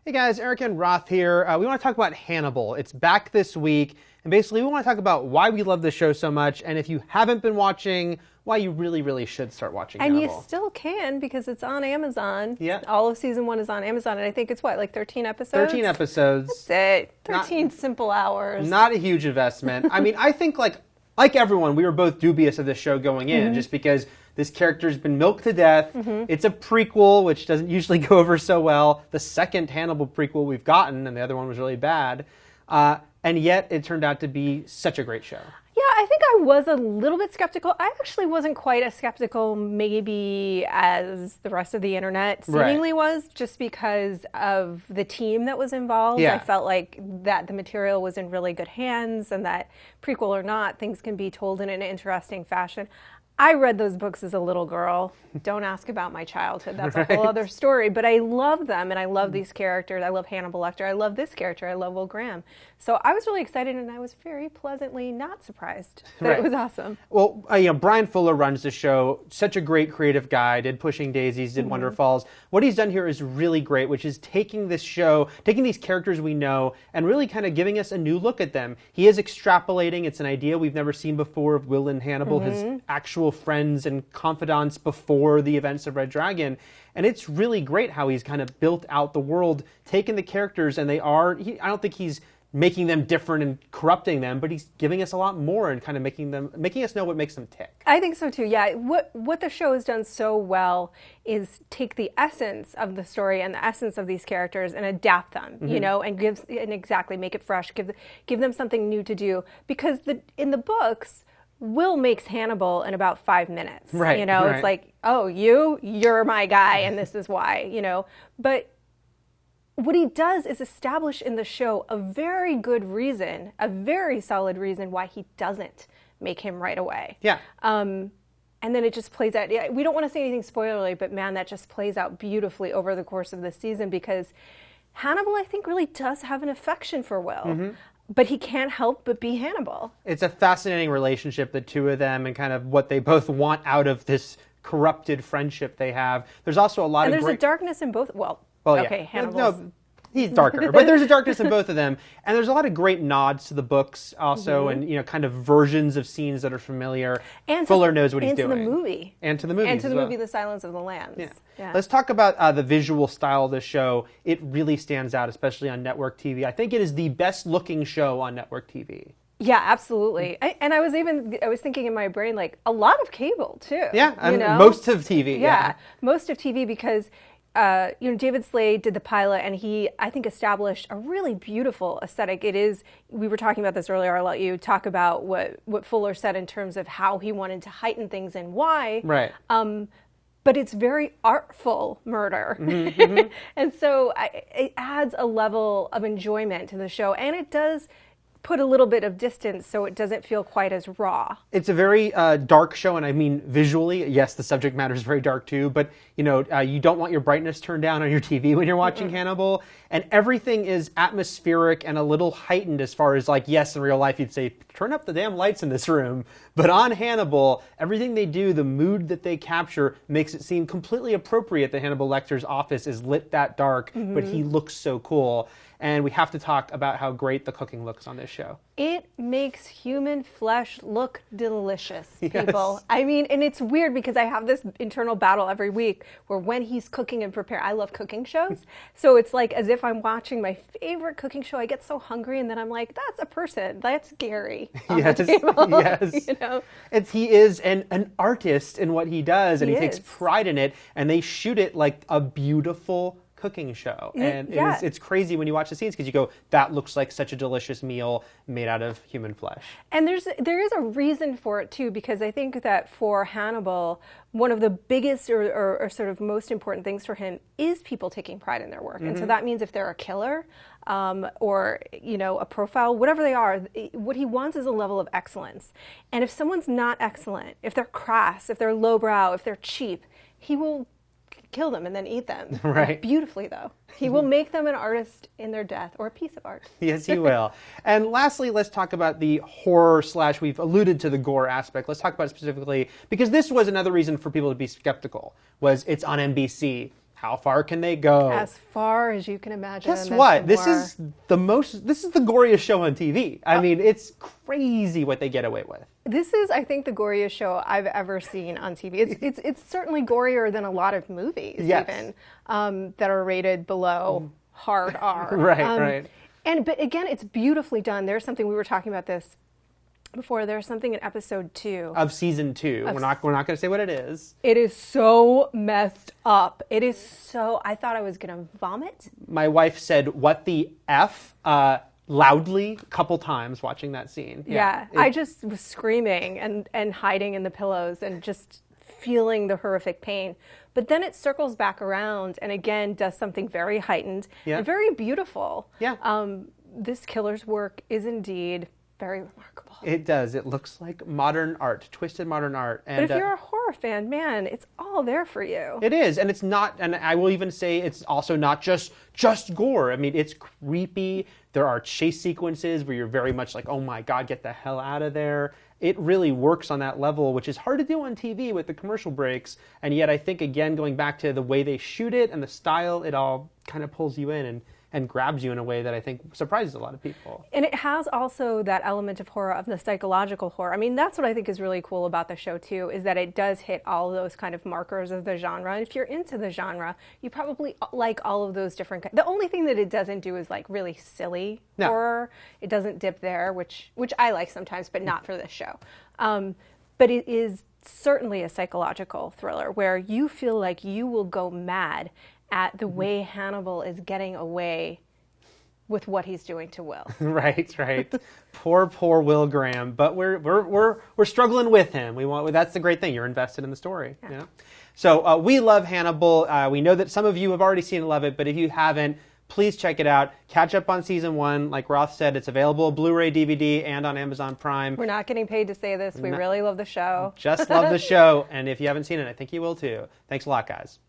Hey guys, Eric and Roth here. We want to talk about Hannibal. It's back this week, and basically we want to talk about why we love the show so much, and if you haven't been watching, why you really should start watching Hannibal. And you still can, because it's on Amazon. Yeah. All of season 1 is on Amazon, and I think it's like 13 episodes? 13 episodes. That's it. 13 simple hours. Not a huge investment. I mean, I think like everyone, we were both dubious of this show going in, just because this character's been milked to death. It's a prequel, which doesn't usually go over so well. The second Hannibal prequel we've gotten, and the other one was really bad. And yet it turned out to be such a great show. Yeah, I think I was a little bit skeptical. I actually wasn't quite as skeptical maybe as the rest of the internet seemingly was, just because of the team that was involved. Yeah. I felt like that the material was in really good hands, and that prequel or not, things can be told in an interesting fashion. I read those books as a little girl. Don't ask about my childhood. That's a whole other story. But I love them, and I love these characters. I love Hannibal Lecter. I love this character. I love Will Graham. So I was really excited, and I was very pleasantly not surprised that it was awesome. Well, Bryan Fuller runs the show. Such a great creative guy. Did Pushing Daisies, did Wonder Falls. What he's done here is really great, which is taking this show, taking these characters we know, and really kind of giving us a new look at them. He is extrapolating. It's an idea we've never seen before of Will and Hannibal, his actual friends and confidants before the events of Red Dragon. And it's really great how he's kind of built out the world, taken the characters, and I don't think he's making them different and corrupting them, but he's giving us a lot more and kind of making us know what makes them tick. I think so too. Yeah, what the show has done so well is take the essence of the story and the essence of these characters and adapt them, and exactly make it fresh, give them something new to do. Because in the books, Will makes Hannibal in about 5 minutes. Right. It's like, oh, you're my guy, and this is why. But what he does is establish in the show a very good reason, a very solid reason why he doesn't make him right away. Yeah. And then it just plays out. We don't want to say anything spoilery, but man, that just plays out beautifully over the course of the season, because Hannibal, I think, really does have an affection for Will. But he can't help but be Hannibal. It's a fascinating relationship, the two of them, and kind of what they both want out of this corrupted friendship they have. There's also a lot of great... And there's a darkness in both... Well, okay, yeah. Hannibal's... No, he's darker, but there's a darkness in both of them. And there's a lot of great nods to the books also, and kind of versions of scenes that are familiar. And Fuller knows what he's doing. And to the movie. And to the movie. And to the movie The Silence of the Lambs. Yeah. Let's talk about the visual style of the show. It really stands out, especially on network TV. I think it is the best looking show on network TV. Yeah, absolutely. I was thinking in my brain, like, a lot of cable too. Yeah, and most of TV. Yeah, most of TV, because David Slade did the pilot, and he, I think, established a really beautiful aesthetic. We were talking about this earlier. I'll let you talk about what Fuller said in terms of how he wanted to heighten things and why. Right. But it's very artful murder. And so it adds a level of enjoyment to the show, and it does put a little bit of distance so it doesn't feel quite as raw. It's a very dark show, and I mean visually, yes, the subject matter is very dark too, but you don't want your brightness turned down on your TV when you're watching Hannibal, and everything is atmospheric and a little heightened as far as, like, yes, in real life you'd say, turn up the damn lights in this room, but on Hannibal, everything they do, the mood that they capture, makes it seem completely appropriate that Hannibal Lecter's office is lit that dark, but he looks so cool. And we have to talk about how great the cooking looks on this show. It makes human flesh look delicious, people. Yes. I mean, and it's weird because I have this internal battle every week where when he's cooking and preparing, I love cooking shows. So it's like as if I'm watching my favorite cooking show. I get so hungry, and then I'm like, that's a person. That's Gary on the table. Yes. He is an artist in what he does, and he takes pride in it, and they shoot it like a beautiful cooking show, and it's crazy when you watch the scenes, because you go, that looks like such a delicious meal made out of human flesh. And there is a reason for it too, because I think that for Hannibal, one of the biggest or sort of most important things for him is people taking pride in their work. And so that means if they're a killer or a profile, whatever they are, what he wants is a level of excellence. And if someone's not excellent, if they're crass, if they're lowbrow, if they're cheap, he will kill them and then eat them. Right. Beautifully, though. He will make them an artist in their death, or a piece of art. Yes, he will. And lastly, let's talk about the horror / we've alluded to the gore aspect. Let's talk about it specifically, because this was another reason for people to be skeptical, was it's on NBC. how far can they go? As far as you can imagine. Guess what? This is the goriest show on TV. I mean, it's crazy what they get away with. This is, I think, the goriest show I've ever seen on TV. It's certainly gorier than a lot of movies, even that are rated below hard R. Right. But again, it's beautifully done. There's something, we were talking about this before, there's something in episode 2 of season 2. We're not going to say what it is. It is so messed up. It is so, I thought I was going to vomit. My wife said, "What the F?" Loudly a couple times watching that scene. Yeah. I just was screaming and hiding in the pillows and just feeling the horrific pain. But then it circles back around and again does something very heightened and very beautiful. Yeah. This killer's work is indeed very remarkable. It does. It looks like modern art, twisted modern art. And, but if you're a horror fan, man, it's all there for you. It is, and it's not. And I will even say it's also not just gore. I mean, it's creepy. There are chase sequences where you're very much like, "Oh my God, get the hell out of there." It really works on that level, which is hard to do on TV with the commercial breaks. And yet, I think again, going back to the way they shoot it and the style, it all kind of pulls you in and grabs you in a way that I think surprises a lot of people. And it has also that element of horror, of the psychological horror. I mean, that's what I think is really cool about the show, too, is that it does hit all of those kind of markers of the genre. And if you're into the genre, you probably like all of those different... The only thing that it doesn't do is, like, really silly horror. It doesn't dip there, which I like sometimes, but not for this show. But it is certainly a psychological thriller where you feel like you will go mad at the way Hannibal is getting away with what he's doing to Will. Right. Poor Will Graham. But we're struggling with him. That's the great thing. You're invested in the story. Yeah. You know? So we love Hannibal. We know that some of you have already seen and love it, but if you haven't, please check it out. Catch up on season 1. Like Roth said, it's available Blu-ray, DVD, and on Amazon Prime. We're not getting paid to say this. We really love the show. Just love the show. And if you haven't seen it, I think you will too. Thanks a lot, guys.